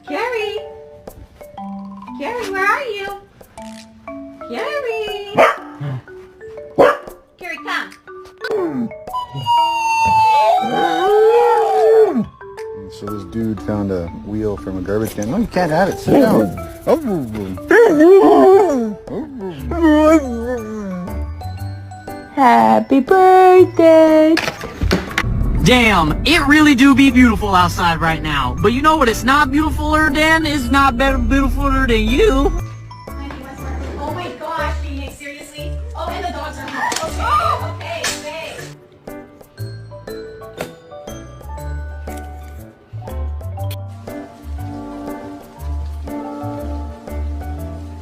Carrie! Carrie, where are you? Carrie! Carrie, come! So this dude found a wheel from a garbage can. No, you can't have it. Sit down. Happy birthday! Damn, it really do be beautiful outside right now. But you know what it's not beautifuler than? It's not better beautifuler than you.